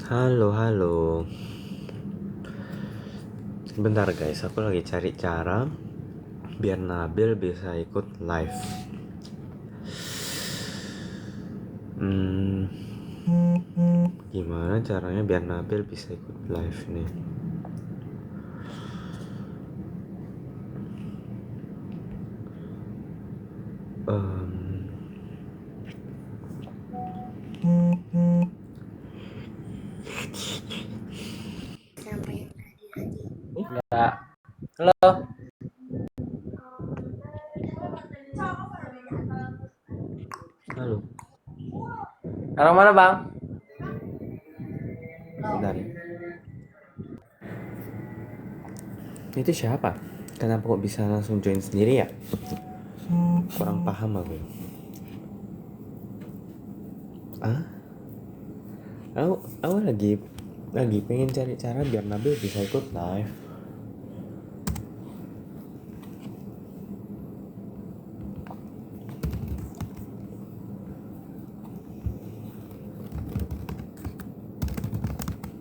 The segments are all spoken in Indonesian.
Halo, halo. Bentar guys, aku lagi cari cara biar Nabil bisa ikut live. Hmm, Gimana caranya biar Nabil bisa ikut live nih? Em, Enggak. Halo, Halo, orang mana bang? bentar ya. Itu siapa? Kenapa kok bisa langsung join sendiri ya? Kurang paham aku. Ah, aku lagi pengen cari cara biar Nabil bisa ikut live.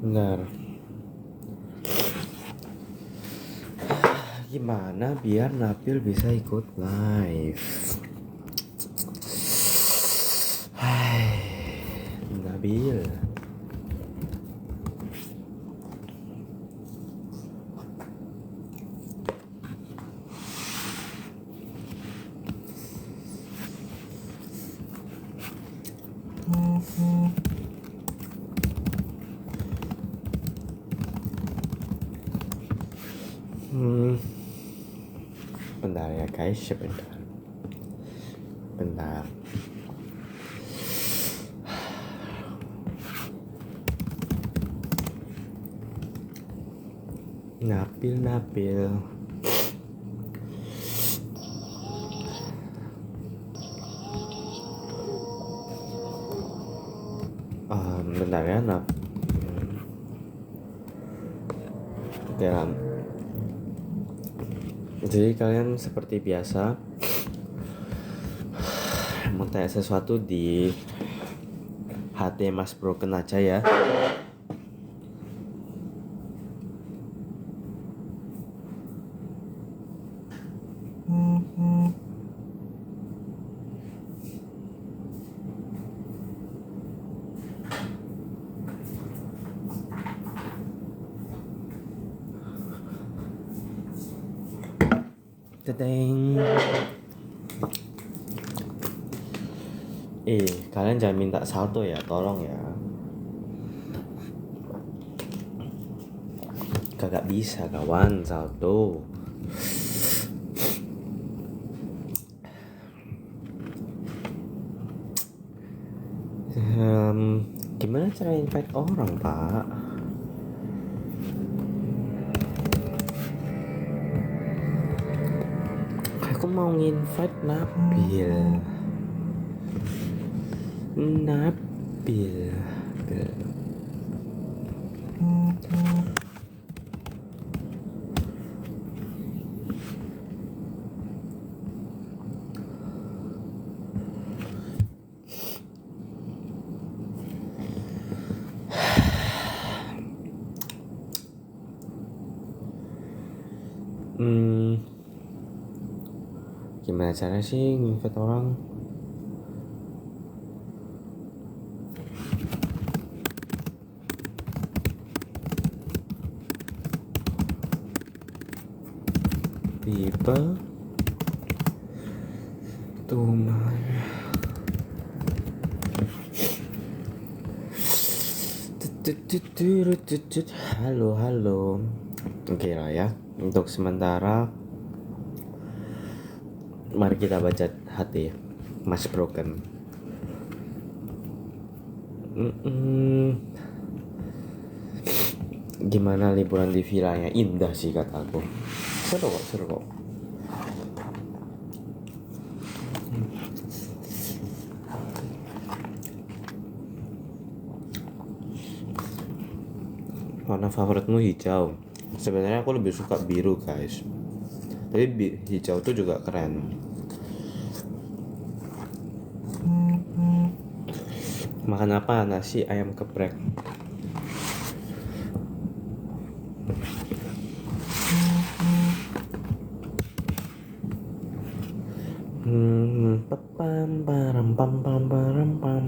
Bentar. Gimana biar Nabil bisa ikut live? Hai, Nabil. Hmm, Bentar ya guys, sebentar. Bentar. Nabil. Bentar ya, dalam. Jadi kalian seperti biasa mau tanya sesuatu di HT Mas Broken aja ya. Teteng. Kalian jangan minta salto ya, tolong ya. Kagak bisa kawan salto. Gimana cara invite orang, Pak? Aku mau invite Nabil. Nabil. Gimana cara sih invite orang? People to my halo. Oke lah ya. Untuk sementara mari kita baca hati Mas Broken. Gimana liburan di villanya? Indah sih kataku. Seru kok. Warna favoritmu hijau. Sebenarnya aku lebih suka biru guys, tapi hijau tuh juga keren. Makan apa? Nasi ayam geprek. Papam param pam pam param pam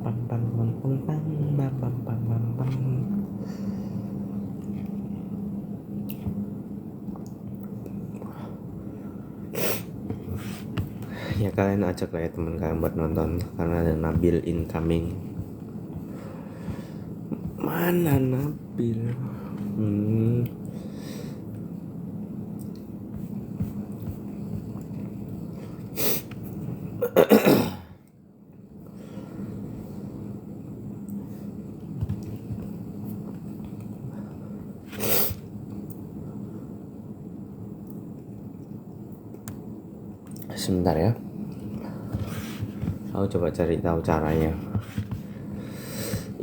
pam pam pam pam pam pam pam pam pam pam. Ya kalian ajak lah ya teman kalian buat nonton karena ada Nabil incoming. Mana Nabil? Sebentar ya. Aku coba cari tahu caranya.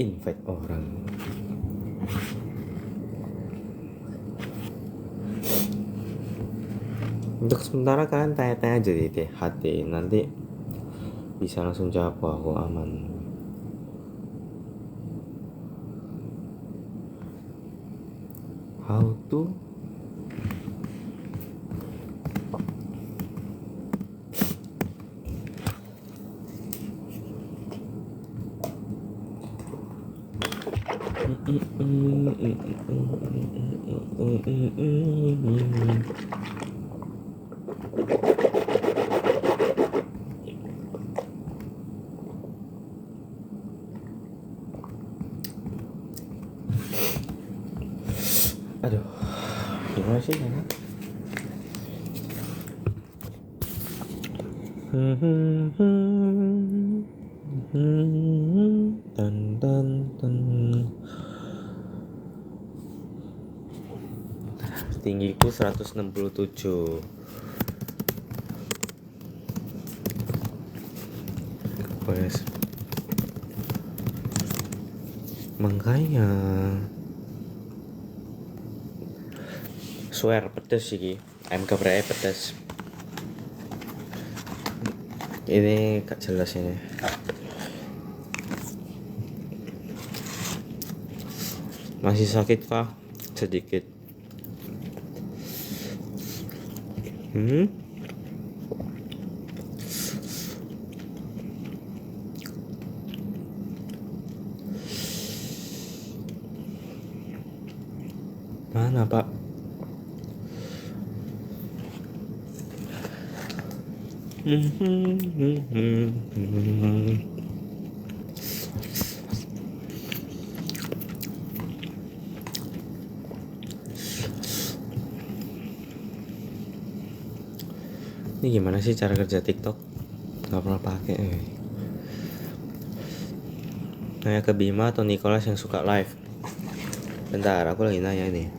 Invite orang. Untuk sementara kalian tanya-tanya aja di THT, nanti bisa langsung jawab, aku aman. How to aduh, gimana sih ya? Tan tan tan. Tinggiku 167. Wes. Makanya swear pedes sih, ayam geprek pedes. Ini gak jelas ini. Masih sakit kah? Sedikit. Mana Pak? Ini gimana sih cara kerja TikTok? Gak pernah pakai. Nanya ke Bima atau Nicholas yang suka live. Bentar, aku lagi nanya nih.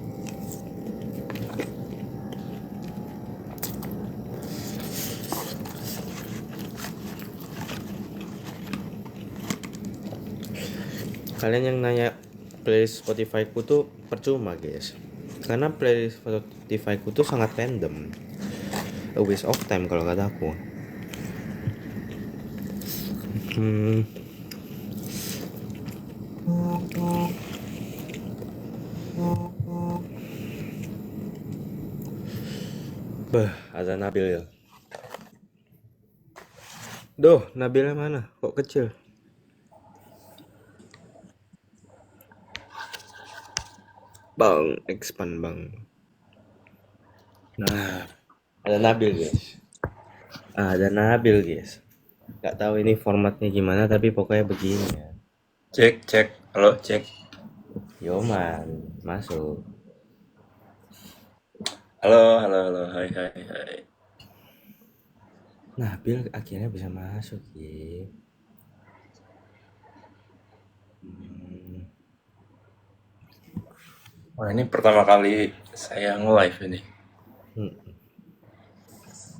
Kalian yang nanya playlist Spotify ku tuh percuma guys, karena playlist Spotify ku tuh sangat random, a waste of time kalau kata aku. Ada Nabil ya. Duh, Nabilnya mana? Kok kecil? Bang, expand bang. Nah, ada Nabil guys. Ada Nabil guys. Gak tahu ini formatnya gimana, tapi pokoknya begini ya. Cek, halo cek. Yoman, masuk. Halo, hai. Nabil akhirnya bisa masuk ya. Wah ini pertama kali saya nge-live ini.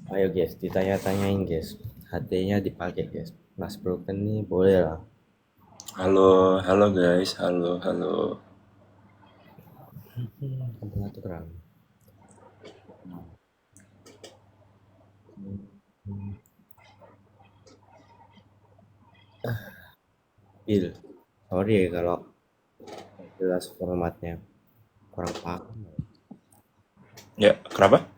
Ayo guys, ditanya-tanyain guys. HT-nya dipakai guys. Mas Broken nih boleh lah. Halo guys, halo. Kamu tuh terang. Bil, sorry ya kalau jelas formatnya kurang paham. Ya, kenapa?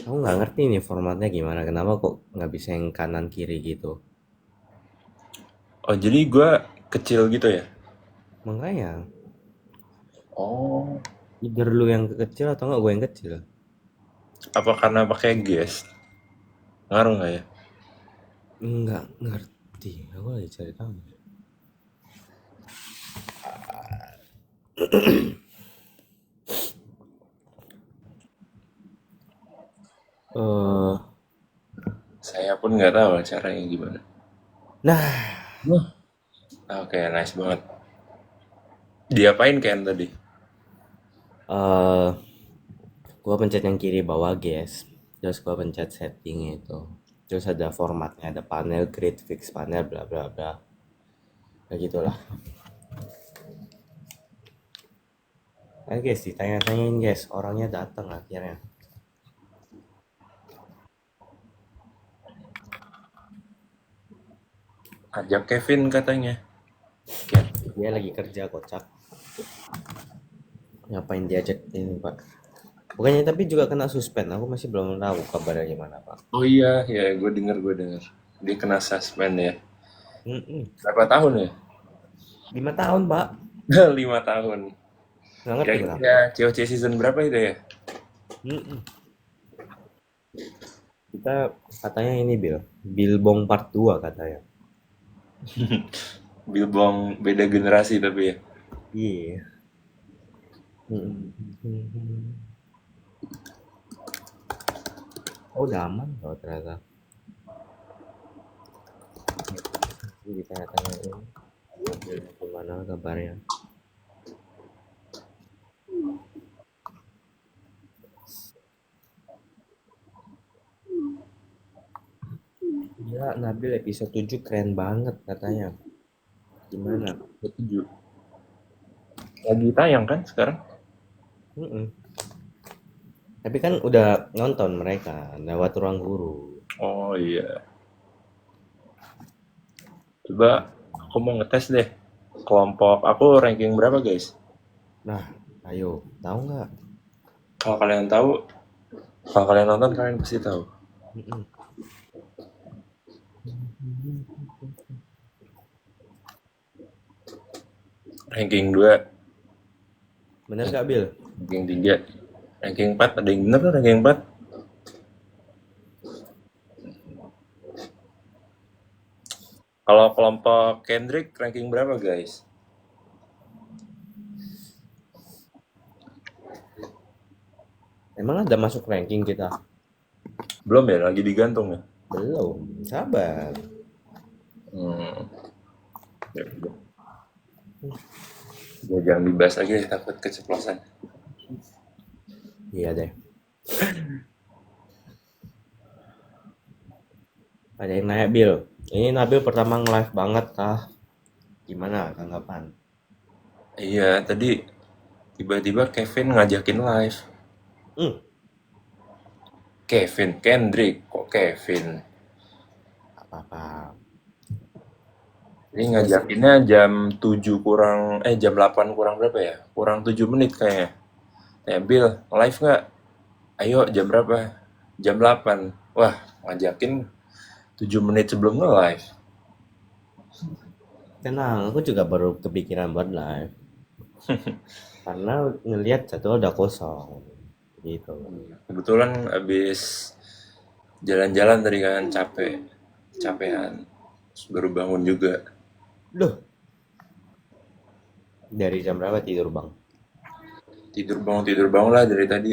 Aku nggak ngerti nih formatnya gimana. Kenapa kok nggak bisa yang kanan kiri gitu? Oh, jadi gue kecil gitu ya? Makanya, Oh. either lu yang kecil atau nggak gue yang kecil. Apa karena pakai guest? Ngaruh nggak ya? Nggak ngerti. Aku lagi cari tahu. Eh, Saya pun nggak tahu caranya gimana. nah, Wah. Oke, nice banget. Diapain Ken tadi? eh, gue pencet yang kiri bawah guys. Terus gue pencet setting itu. Terus ada formatnya, ada panel, grid, fix panel, bla bla bla. Kayak gitulah. Nah guys, ditanya-tanyain guys, orangnya datang akhirnya. Ajak Kevin katanya. Ken. Dia lagi kerja kocak. Ngapain diajak ini pak? Bukannya tapi juga kena suspend. Aku masih belum tahu kabarnya gimana pak. Oh iya, ya gue denger. Dia kena suspend ya. Mm-mm. Berapa tahun ya? 5 tahun pak. 5 tahun. Nggak ngerti kenapa. Kira-kira COC season berapa itu ya? Mm-mm. Kita katanya ini Bilbong part 2 katanya. Bilbong beda generasi tapi ya. Iya. Mm-mm. Oh udah aman loh ternyata. Jadi ditanya-tanyain gimana kabarnya. Gila Nabil episode 7 keren banget katanya. Gimana? Setuju. Lagi tayang kan sekarang? Mm-mm. Tapi kan udah nonton mereka lewat ruang guru. Oh iya. Coba aku mau ngetes deh. Kelompok aku ranking berapa guys? Nah, ayo, tahu nggak? Kalau kalian tahu, kalau kalian nonton kalian pasti tahu. Mm-mm. Ranking 2, Bener gak Bil? ranking 3, ranking 4, ada yang bener tuh ranking 4. Kalau kelompok Kendrick ranking berapa guys? Emang ada masuk ranking kita? Belum ya, lagi digantung ya. Belum. Sabar. Hmm. Ya udah. Ya, jangan dibahas lagi deh, takut keceplosan. Iya deh. Ada yang nanya Bil. Ini Nabil pertama nge-live banget kah? Gimana tanggapan? Iya, tadi tiba-tiba Kevin ngajakin live. Hmm, Kevin, Kendrick, kok Kevin? apa-apa. Ini Biasa. ngajakinnya jam 7 kurang, jam 8 kurang berapa ya? Kurang 7 menit kayaknya. Bill, live nggak? Ayo, jam berapa? Jam 8. Wah, ngajakin 7 menit sebelum nge-live. Tenang, aku juga baru kepikiran buat live. Karena ngelihat jadwal udah kosong. Gitu. Kebetulan abis jalan-jalan tadi kan capek. Capean. Terus baru bangun juga. Loh, dari jam berapa tidur bang? Tidur bangun lah dari tadi.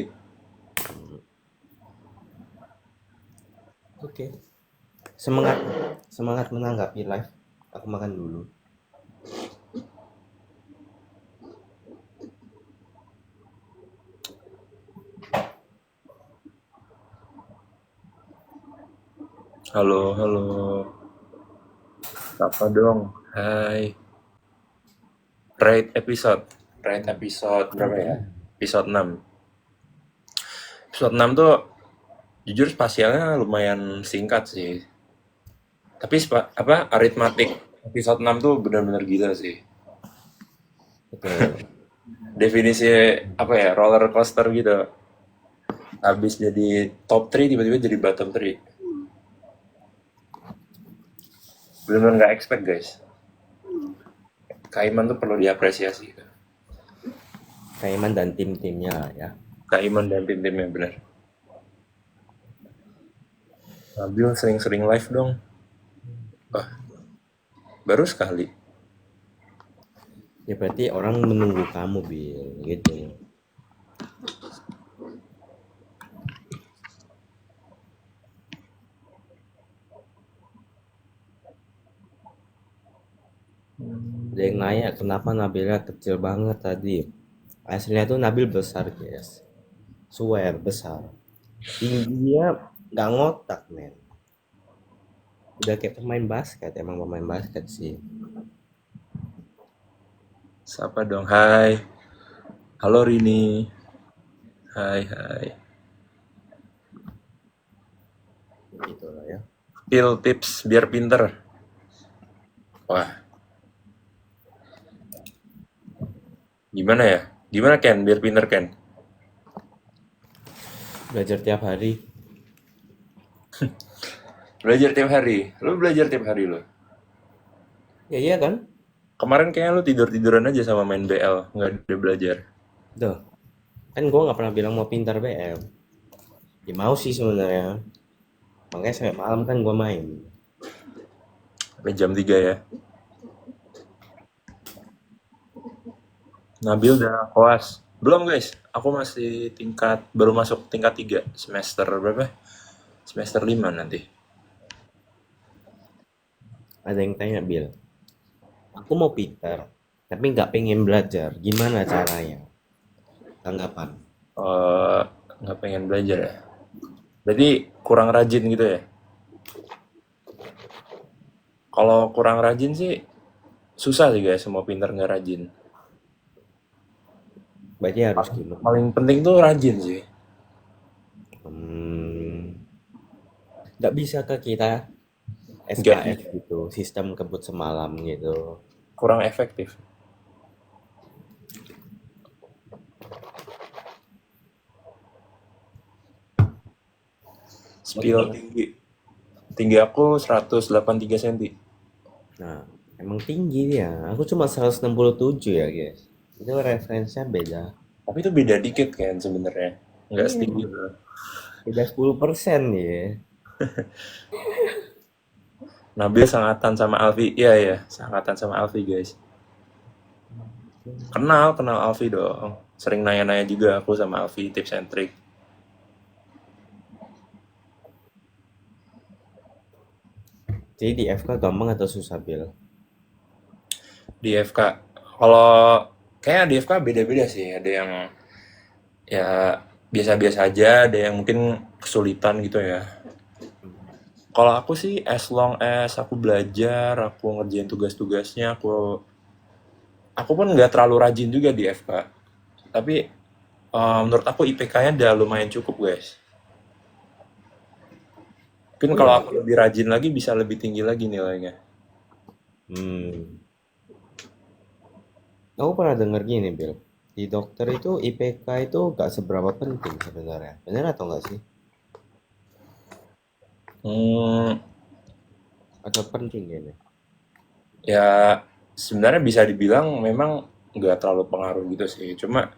Oke. Semangat, semangat menanggapi live. Aku makan dulu. Halo, halo. Apa dong? Hai. Rate episode. Rate episode berapa ya? Episode 6. Episode 6 tuh jujur spasialnya lumayan singkat sih. Tapi aritmatik episode 6 tuh benar-benar gila sih. Betul. Definisi apa ya? Roller coaster gitu. habis jadi top 3 tiba-tiba jadi bottom 3. Benar-benar nggak expect guys. Kaiman tuh perlu diapresiasi. Kaiman dan tim-timnya lah ya. Kaiman dan tim-timnya benar. Nabil sering-sering live dong. Wah, baru sekali. Ya berarti orang menunggu kamu Bil gitu. Ada yang nanya kenapa Nabila kecil banget tadi. Aslinya tuh Nabil besar guys. Swear besar. Tingginya nggak ngotak men. Udah kayak pemain basket, emang pemain basket sih. Siapa dong? Hai. Halo Rini. Hai, hai. Gitu lah ya. Pil tips biar pinter. Wah, gimana ya? Gimana Ken biar pinter Ken? Belajar tiap hari. Belajar tiap hari. Lu belajar tiap hari lo. Ya iya kan? Kemarin kayaknya lu tidur-tiduran aja sama main BL, nggak ada belajar. Tuh. Kan gue nggak pernah bilang mau pintar BM. Ya mau sih sebenarnya. Makanya sampai malam kan gue main. Sampai jam 3 ya. Nabil udah koas. Belum guys, aku masih baru masuk tingkat 3 semester berapa? Semester 5 nanti. Ada yang tanya Bill. Aku mau pintar. Tapi nggak pengen belajar. Gimana caranya? Tanggapan. Eh, nggak pengen belajar ya. Berarti kurang rajin gitu ya. Kalau kurang rajin sih susah sih guys, mau pintar nggak rajin. Berarti harus gimana? Paling penting tuh rajin sih. Nggak bisa ke kita Nggak SKS gitu. Sistem kebut semalam gitu. kurang efektif. Spill tinggi. Tinggi aku 183 cm. Nah, emang tinggi dia. Aku cuma 167 ya, guys. Itu referensinya beda. Tapi itu beda dikit kan sebenarnya. Nggak Iya, setinggi itu. beda 10% ya. Nabil sangatan sama Alfi. Iya ya, sangatan sama Alfi guys. Kenal Alfi dong. Sering nanya-nanya juga aku sama Alfi tips and trick. Jadi di FK gampang atau susah, Bil? Di FK, kalau kayaknya di FK beda-beda sih. Ada yang ya biasa-biasa aja, ada yang mungkin kesulitan gitu ya. Kalau aku sih as long as aku belajar, aku ngerjain tugas-tugasnya, aku pun nggak terlalu rajin juga di FK. Tapi menurut aku IPK-nya udah lumayan cukup guys. Mungkin Oh kalau ya? aku lebih rajin lagi bisa lebih tinggi lagi nilainya. Hmm. Aku pernah denger gini, Bil. Di dokter itu IPK itu gak seberapa penting sebenarnya. Bener atau enggak sih? Hmm, Atau penting gini? ya sebenarnya bisa dibilang memang nggak terlalu pengaruh gitu sih. Cuma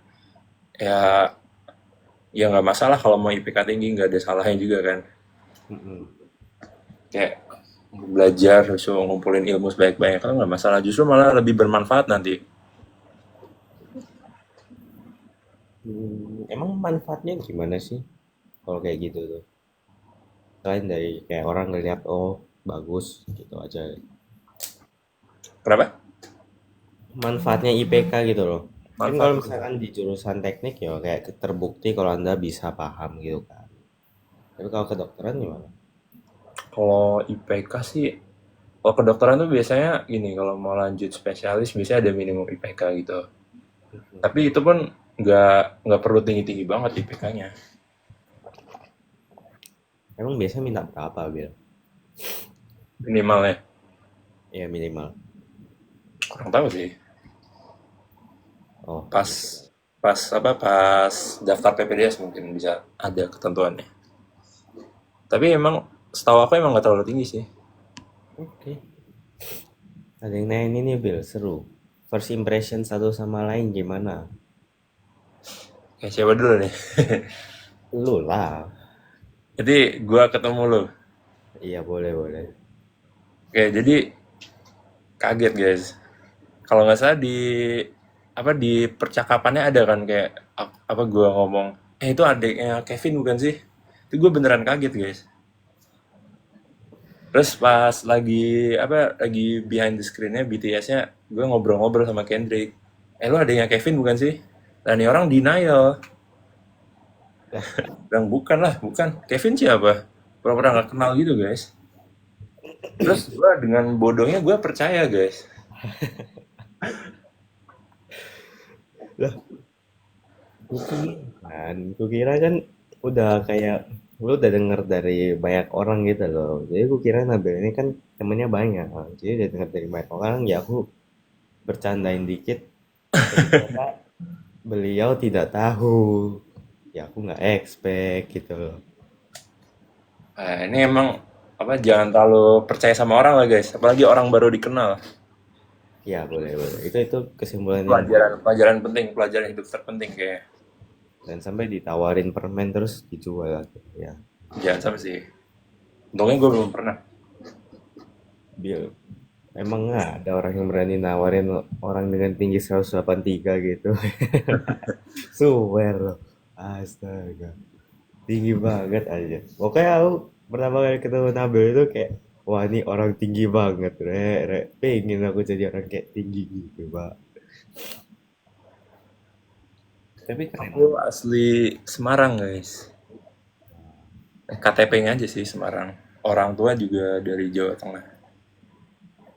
ya ya nggak masalah kalau mau IPK tinggi, nggak ada salahnya juga kan. Mm-mm. Kayak belajar terus ngumpulin ilmu sebaik-baiknya kan nggak masalah. Justru malah lebih bermanfaat nanti. Emang manfaatnya gimana sih? Kalau kayak gitu tuh. Selain dari kayak orang ngeliat, oh bagus gitu aja. Kenapa? Manfaatnya IPK gitu loh. Kan kalau Manfaat. misalkan di jurusan teknik ya kayak terbukti kalau Anda bisa paham gitu kan. Tapi kalau kedokteran gimana? Kalau IPK sih, kalau kedokteran tuh biasanya gini, kalau mau lanjut spesialis biasanya ada minimum IPK gitu. Tapi itu pun nggak perlu tinggi-tinggi banget IPK-nya. Emang biasa minta berapa, Bil? Minimalnya. Ya minimal. Kurang tahu sih. Oh, Pas gitu. pas daftar PPDS mungkin bisa ada ketentuannya. Tapi emang setahu aku emang nggak terlalu tinggi sih. Oke. Ada yang nanya ini nih, Bill, seru. First impression satu sama lain gimana? Kayak siapa dulu nih? Lu lah. Jadi gua ketemu lu. Iya, boleh, boleh. Oke, jadi kaget guys. Kalau nggak salah di percakapannya ada kan kayak apa gua ngomong, itu adiknya Kevin bukan sih? Itu gue beneran kaget guys. Terus pas lagi behind the screen-nya BTS-nya, gue ngobrol-ngobrol sama Kendrick. Lu adiknya Kevin bukan sih? Dan ini orang denial. Bilang bukan lah, bukan. Kevin siapa? Pura-pura nggak kenal gitu guys. Terus gue dengan bodohnya gue percaya guys. Lah, kukira kan udah kayak lu udah denger dari banyak orang gitu loh. Jadi kukira Nabil ini kan temennya banyak. Jadi udah denger dari banyak orang, ya aku bercandain dikit. Ternyata beliau tidak tahu. Ya aku nggak expect gitu loh. Nah, ini emang jangan terlalu percaya sama orang lah guys. Apalagi orang baru dikenal. Ya boleh boleh. Itu kesimpulan yang Pelajaran pelajaran penting, pelajaran hidup terpenting kayak. dan sampai ditawarin permen terus dijual gitu. Ya, Jangan sampai sih. Untungnya gue belum pernah. Bill. Emang nggak ada orang yang berani nawarin orang dengan tinggi 183 gitu. Swear loh. Astaga. Tinggi banget aja. Pokoknya aku pertama kali ketemu Nabil itu kayak, wah ini orang tinggi banget. Pengen aku jadi orang kayak tinggi gitu, Pak. Tapi keren. Aku asli Semarang guys. KTP-nya aja sih Semarang. Orang tua juga dari Jawa Tengah.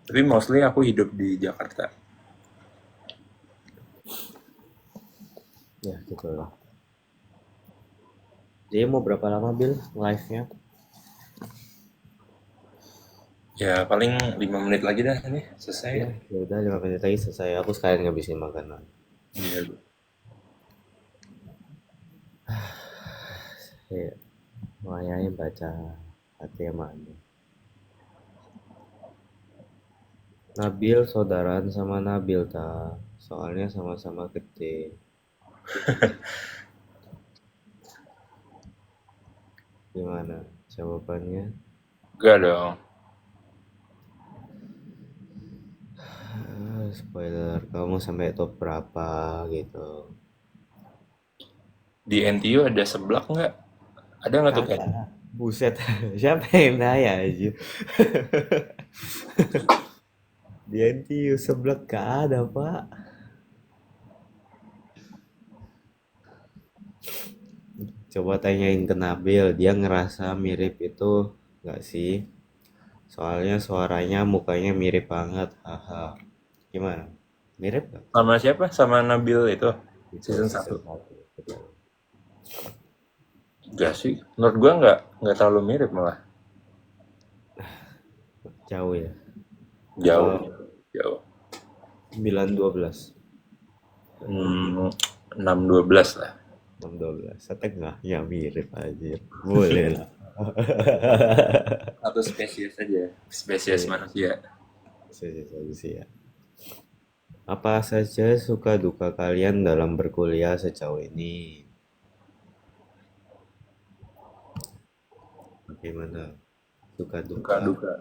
Tapi mostly aku hidup di Jakarta. Ya, gitu lah. Jadi mau berapa lama, Bil, live-nya? Ya paling 5 menit lagi dah ini selesai. Ya, ya udah 5 menit lagi selesai. Aku sekalian ngabisin makanan. Iya. Ya, makanya baca hati yang mana. Nabil saudaraan sama Nabil ta. Soalnya sama-sama gede. Gimana jawabannya? Enggak dong. Spoiler, kamu sampai top berapa gitu? Di NTU ada seblak nggak? Ada nggak tuh kan? Buset, siapa yang nanya aja? Di NTU sebelah gak ada, Pak. Coba tanyain ke Nabil, dia ngerasa mirip itu nggak sih? Soalnya suaranya, mukanya mirip banget. Haha. Gimana? Mirip nggak? Sama siapa? Sama Nabil itu Itu season season 1. 1. Betul. Enggak sih. Menurut gua nggak terlalu mirip malah. Jauh ya. Jauh. Apa Jauh. 9-12? 6-12 lah. 6-12. Setengah ya mirip aja. Boleh lah. Satu spesies aja. Spesies Iya, manusia. sih ya. Apa saja suka duka kalian dalam berkuliah sejauh ini? Bagaimana? Suka duka? Duka-duka.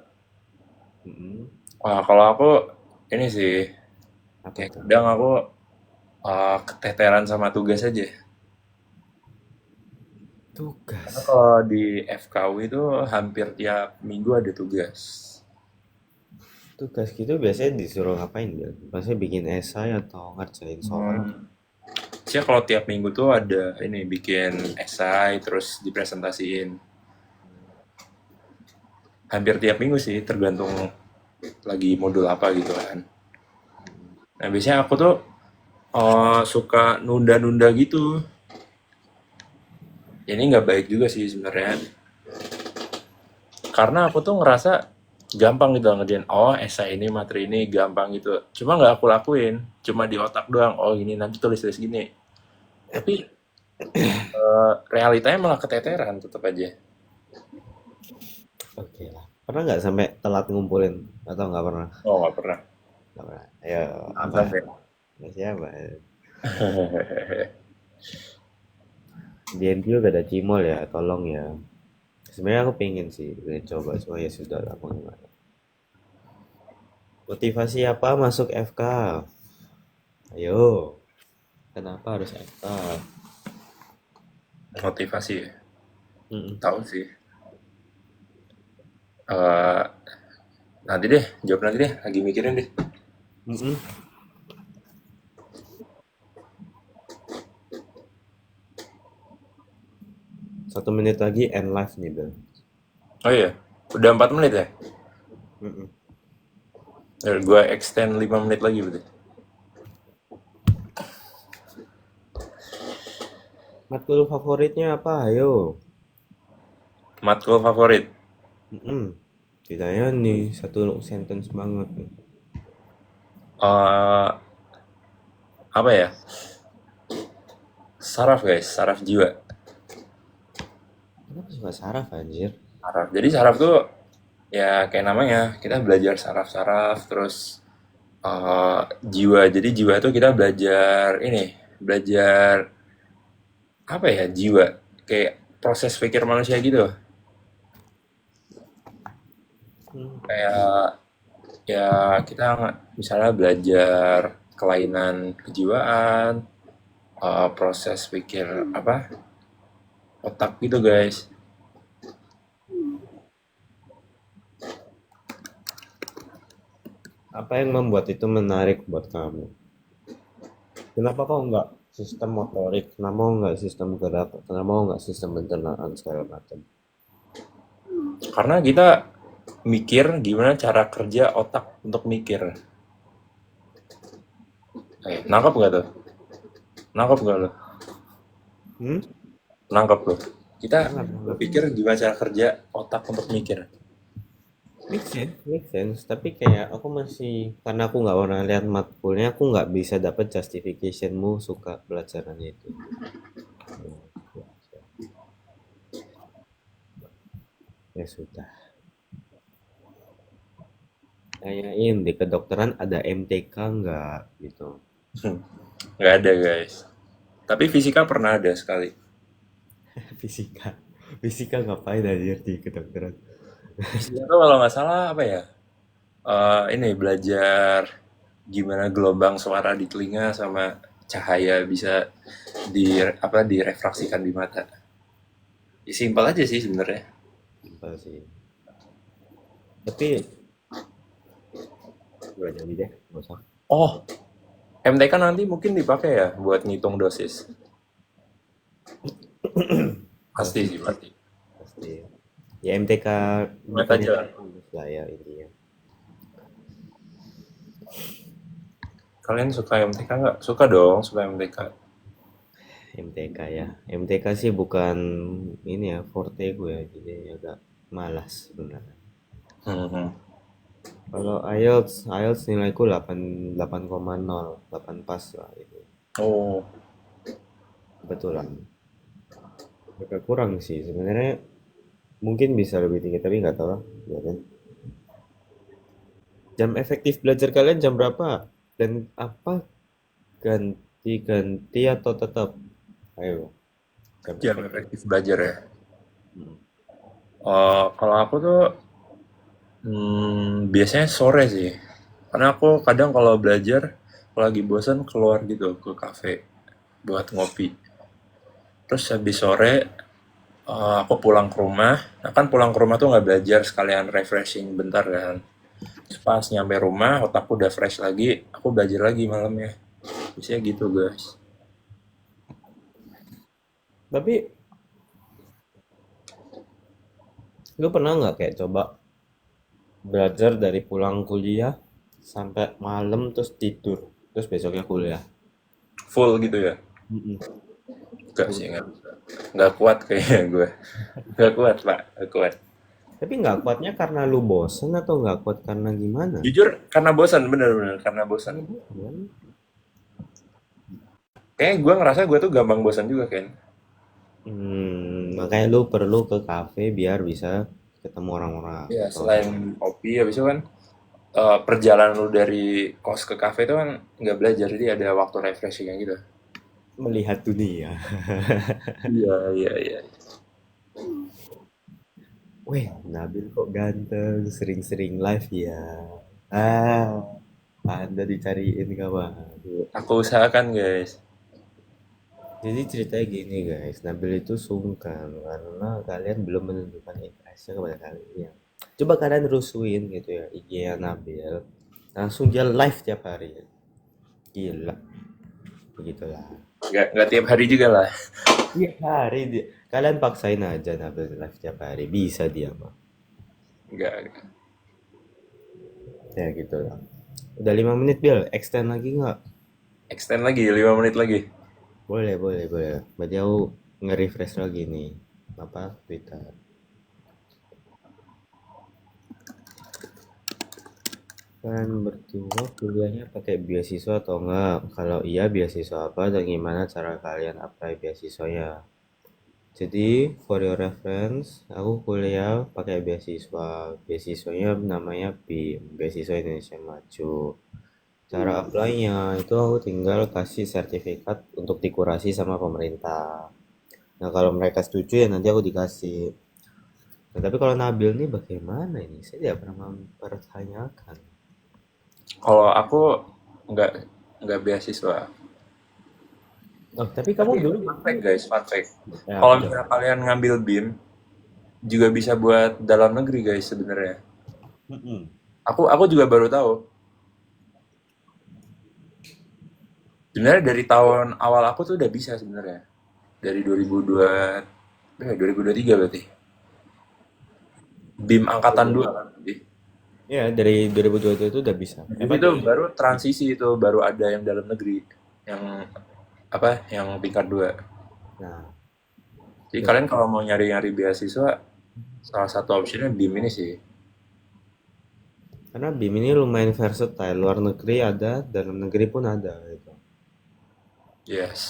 Mm-mm. Wah, kalau aku ini sih, Apa kayak tuh? kadang aku keteteran sama tugas aja. Karena Tugas. kalau di FKW itu hampir tiap minggu ada tugas. Tugas gitu biasanya disuruh ngapain, Bil? Maksudnya bikin esai atau ngerjain soal? Sih kalau tiap minggu tuh ada ini bikin esai terus dipresentasiin. Hampir tiap minggu sih tergantung lagi modul apa gitu kan. Nah biasanya aku tuh suka nunda-nunda gitu. Ini nggak baik juga sih sebenarnya. Karena aku tuh ngerasa gampang gitu ngerjain. Oh esai ini materi ini gampang gitu. Cuma nggak aku lakuin. Cuma di otak doang. Oh ini nanti tulis-tulis gini. Tapi realitanya malah keteteran tetap aja. Oke lah. Pernah nggak sampai telat ngumpulin atau nggak pernah? Oh, nggak pernah. Nggak pernah. Ayo, apa? Jangan sampai. Masih apa? Di NPO gak ada cimol ya, tolong ya. Sebenarnya aku pengen sih, pengen coba, cuma ya sudah lah, mau gimana. Motivasi apa masuk FK? Ayo, kenapa harus FK? Motivasi ya. Mm-mm. Tahu sih. Eh, nanti deh, jawab nanti deh. Lagi mikirin deh. Mm-mm. 1 menit lagi end live nih, Bel. Oh iya, udah 4 menit ya? Mm-mm. Gue extend 5 menit lagi berarti. Matkul favoritnya apa? Ayo. Matkul favorit. Mm-mm. Ditanya nih, satu sentence banget nih. Eh apa ya? Saraf guys, saraf jiwa. Kenapa suka saraf anjir? Saraf. Jadi saraf tuh ya kayak namanya, kita belajar saraf-saraf terus jiwa. Jadi jiwa tuh kita belajar ini, belajar apa ya jiwa? Kayak proses pikir manusia gitu. Hmm. Kayak ya kita misalnya belajar kelainan kejiwaan, proses pikir apa otak gitu guys. Apa yang membuat itu menarik buat kamu? Kenapa kau nggak sistem motorik? Kenapa kau nggak sistem gerak? Kenapa kau nggak sistem pencernaan segala macam? Karena kita mikir gimana cara kerja otak untuk mikir. Nangkep nggak tuh? Nangkep nggak lo? Hmm? Nangkep lo? Kita Sangat, sangat. berpikir gimana cara kerja otak untuk mikir. Make sense. Tapi kayak aku masih, karena aku nggak pernah lihat matkulnya, aku nggak bisa dapat justificationmu suka pelajarannya itu. Ya sudah. Tanyain di kedokteran ada MTK nggak gitu. Nggak ada guys. Tapi fisika pernah ada sekali. Fisika. Fisika ngapain aja di kedokteran? Fisika tuh kalau nggak salah apa ya? Ini belajar gimana gelombang suara di telinga sama cahaya bisa direfraksikan di mata. Ya, simpel aja sih sebenarnya. Simpel sih. Tapi gue jadi deh, nggak usah. Oh, MTK nanti mungkin dipakai ya buat ngitung dosis. Pasti Dosis sih pasti. pasti. Ya MTK Ingat bukannya aja. lulus lah ya intinya. Kalian suka MTK nggak? Suka dong, suka MTK. MTK ya. MTK sih bukan ini ya forte gue ya, jadi agak malas sebenarnya. Hmm. Kalau IELTS nilaiku 8,0, 8 pas lah itu. Oh, Kebetulan. Agak kurang sih sebenarnya, mungkin bisa lebih tinggi tapi nggak tahu lah. Ya kan? Jam efektif belajar kalian jam berapa? Dan apa ganti-ganti atau tetap? Ayo, jam jam efektif. efektif belajar ya. Hmm. Kalau aku tuh biasanya sore sih. Karena aku kadang kalau belajar, kalau lagi bosan keluar gitu ke kafe buat ngopi. Terus habis sore aku pulang ke rumah. Nah kan pulang ke rumah tuh nggak belajar sekalian refreshing bentar kan. Terus pas nyampe rumah otakku udah fresh lagi, aku belajar lagi malamnya. Biasanya gitu guys. Tapi lu pernah nggak kayak coba belajar dari pulang kuliah sampai malam terus tidur, terus besoknya kuliah? Full gitu ya? Mm-mm. Enggak sih, nggak kuat kayaknya gue. Nggak kuat pak, nggak kuat. Tapi nggak kuatnya karena lu bosen atau nggak kuat karena gimana? Jujur karena bosan, bener-bener karena bosan. Karena bosen kan? Kayak gue ngerasa gue tuh gampang bosan juga kan. Makanya lu perlu ke kafe biar bisa ketemu orang-orang Ya atau selain sama. kopi habis itu kan perjalanan lu dari kos ke kafe itu kan nggak belajar, jadi ada waktu refreshing gitu. Melihat dunia. Iya, iya, iya. Weh, Nabil kok ganteng, sering-sering live ya. Ah, Anda dicariin kawan. Aku usahakan guys. Jadi ceritanya gini guys, Nabil itu sungkan karena kalian belum menunjukkan interestnya kepada kalian. Coba kalian rusuin gitu ya IG-nya Nabil, langsung dia live tiap hari. Gila, begitulah. Nggak tiap hari juga lah. Tiap hari dia. Kalian paksain aja Nabil live tiap hari, bisa dia mah. Nggak. Ya gitu lah. Udah 5 menit Bil, extend lagi nggak? Extend lagi 5 menit lagi. Boleh, boleh, boleh. Berarti aku nge-refresh lagi nih. Apa? Twitter. Kan berdua kuliahnya pakai beasiswa atau enggak? Kalau iya beasiswa apa dan gimana cara kalian apply beasiswanya? Jadi for your reference, aku kuliah pakai beasiswa. Beasiswanya namanya BIM, Beasiswa Indonesia Maju. Cara apply-nya itu aku tinggal kasih sertifikat untuk dikurasi sama pemerintah. Nah, kalau mereka setuju ya nanti aku dikasih. Nah, tapi kalau Nabil nih bagaimana ini? Saya tidak pernah mempertanyakan. Kalau aku nggak nggak beasiswa. Oh, tapi kamu Tapi dulu fun fact guys, fun fact. ya Kalau betul. misalnya kalian ngambil BIM juga bisa buat dalam negeri guys sebenarnya. Mm-mm. Aku juga baru tahu. Sebenarnya dari tahun awal aku tuh udah bisa sebenarnya. Dari 2002, 2023 berarti. BIM angkatan 2 kan. Ya, dari 2022 itu udah bisa. Jadi Apa itu baru transisi, itu baru ada yang dalam negeri, yang apa, yang tingkat 2. Nah, Jadi loh, kalian kalau mau nyari-nyari beasiswa, salah satu optionnya BIM ini sih. karena BIM ini lumayan versatile. Luar negeri ada, dalam negeri pun ada gitu. Yes.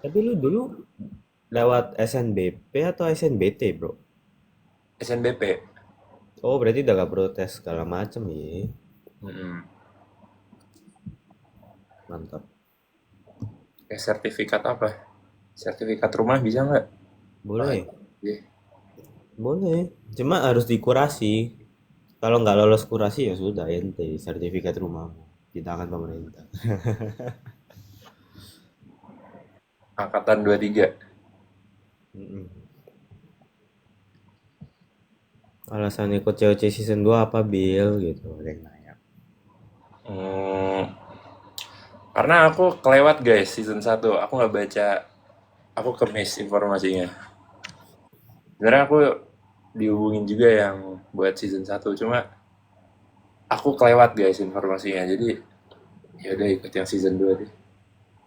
Tapi lu dulu lewat SNBP atau SNBT, bro? SNBP. Oh, berarti udah gak protes segala macem ya. Mm-mm. Mantap. Kayak sertifikat apa? Sertifikat rumah bisa nggak? Ah, Boleh, iya. boleh. Cuma harus dikurasi. Kalau nggak lolos kurasi ya sudah ente sertifikat rumahmu di tangan pemerintah. Angkatan 23. Mm-mm. Alasan ikut COC season 2 apa Bill gitu ada yang nanya. Hmm, karena aku kelewat guys season 1. Aku nggak baca, aku kemis informasinya. Sebenarnya aku dihubungin juga yang buat season 1, cuma aku kelewat guys informasinya. Jadi ya udah ikut yang season 2 deh.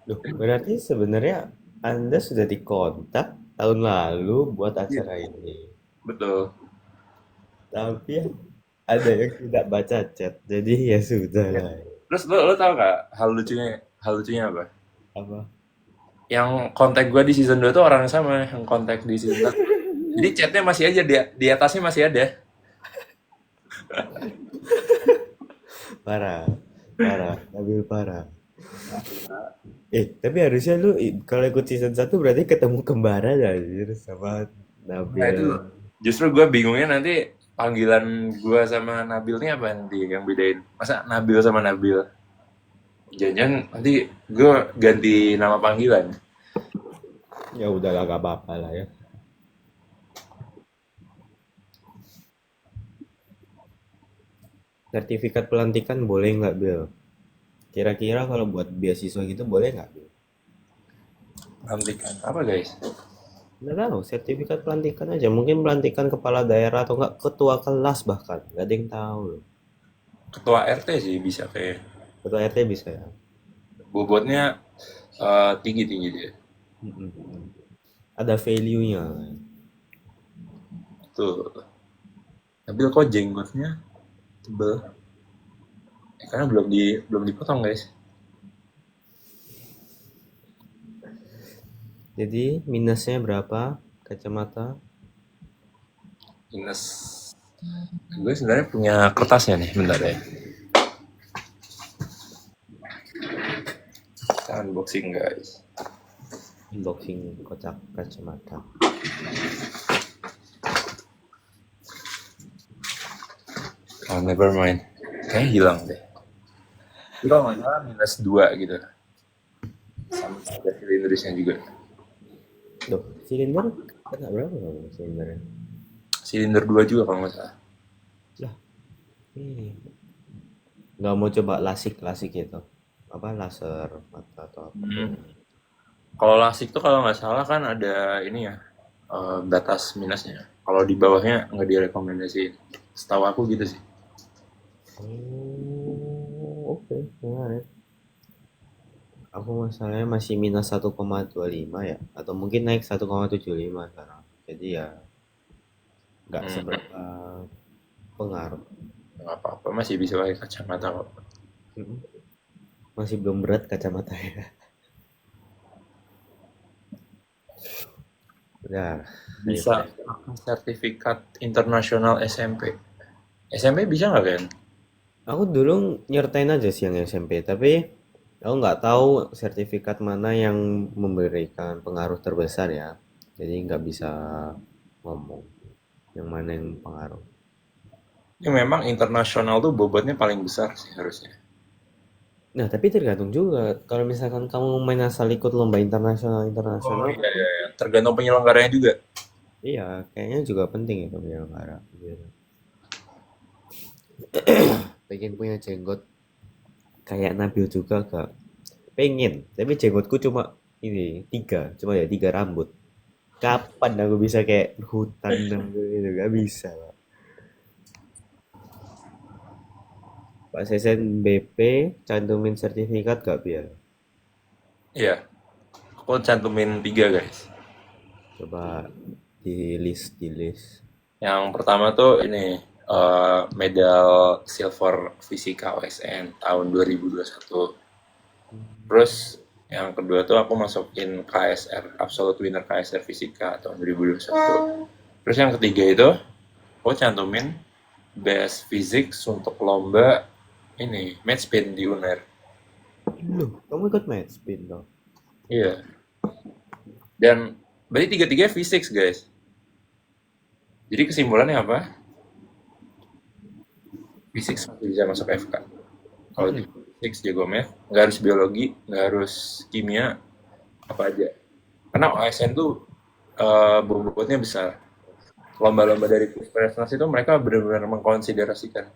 Loh, berarti sebenarnya Anda sudah dikontak tahun lalu buat Iya, acara ini. betul. Tapi ya, ada yang tidak baca chat. Jadi ya sudah Ya. lah. Terus lo tau gak hal lucunya apa? Apa? Yang kontak gue di season 2 tuh orang yang sama yang kontak di season 1. Jadi chatnya masih aja, di atasnya masih ada. Parah. Parah. Nabil parah. Tapi harusnya lu kalau ikut season 1 berarti ketemu kembaran anjir sama Nah Nabil. itu justru gue bingungnya nanti panggilan gue sama Nabil ini apa nanti yang bedain. Masa Nabil sama Nabil? Jangan nanti gue ganti nama panggilan. Ya udah lah gak apa-apa lah ya. Sertifikat pelantikan boleh nggak, Bil? Kira-kira kalau buat beasiswa gitu boleh nggak, Bil? Nantikan apa guys? Nggak tahu, sertifikat pelantikan aja. Mungkin pelantikan kepala daerah atau nggak ketua kelas bahkan. Nggak ada yang tahu loh. Ketua RT sih bisa kayak. Ketua RT bisa ya. Bobotnya tinggi-tinggi dia. Mm-mm. Ada value-nya. Tuh. Nabil kok jenggotnya tebel? Karena belum dipotong guys. Jadi minusnya berapa kacamata? Minus. Gue sebenarnya punya kertasnya nih, bentar ya. Kita unboxing guys. Unboxing kotak kacamata. Oh, never mind. Kayaknya hilang deh. Itu kalau nggak salah minus 2 gitu. Sama ada silinderisnya juga. Loh, silinder kena berapa kamu silindernya? Silinder 2 juga kalau nggak salah. Lah, ini nggak mau coba lasik itu. Apa laser mata atau apa? Hmm. Kalau lasik tuh kalau nggak salah kan ada ini ya, batas minusnya. Kalau di bawahnya nggak direkomendasiin. Setahu aku gitu sih. Oh, oke, menarik. Aku masalahnya masih minus 1,25 ya, atau mungkin naik 1,75 sekarang. Jadi ya nggak Hmm, seberapa pengaruh. nggak apa-apa, masih bisa pakai kacamata kok. Mm-mm. Masih belum berat kacamata ya. Udah, ayo Bisa Pak. sertifikat internasional SMP. SMP bisa nggak kan? Aku dulu nyertain aja sih yang SMP, tapi aku nggak tahu sertifikat mana yang memberikan pengaruh terbesar ya. Jadi nggak bisa ngomong yang mana yang pengaruh. Ya memang internasional tuh bobotnya paling besar sih harusnya. Nah, tapi tergantung juga. Kalau misalkan kamu main asal ikut lomba internasional Oh internasional, iya, iya, iya. Tergantung penyelenggaranya juga. iya, kayaknya juga penting itu penyelenggara. Gitu. Pengen punya jenggot kayak Nabil juga gak? Pengen, tapi jenggotku cuma ini cuma ya 3 rambut. Kapan aku bisa kayak hutan gitu? Gak bisa, Pak. Pak Sesen BP cantumin sertifikat gak biar? Iya, aku cantumin 3 guys. Coba di list. Yang pertama tuh ini medal silver fisika OSN tahun 2021. Terus yang kedua tuh aku masukin KSR, Absolute Winner KSR Fisika tahun 2021. Terus yang ketiga itu aku cantumin Best Physics untuk lomba ini match spin di UNER. Loh, kamu ikut main spin dong? Iya. Dan berarti tiga-tiga physics guys. Jadi kesimpulannya apa? Physics masih bisa masuk FK. Kalau di physics jago math, nggak harus biologi, nggak harus kimia, apa aja. Karena OSN tuh bobotnya besar. Lomba-lomba dari prestasi itu mereka benar-benar mengkonsiderasikan.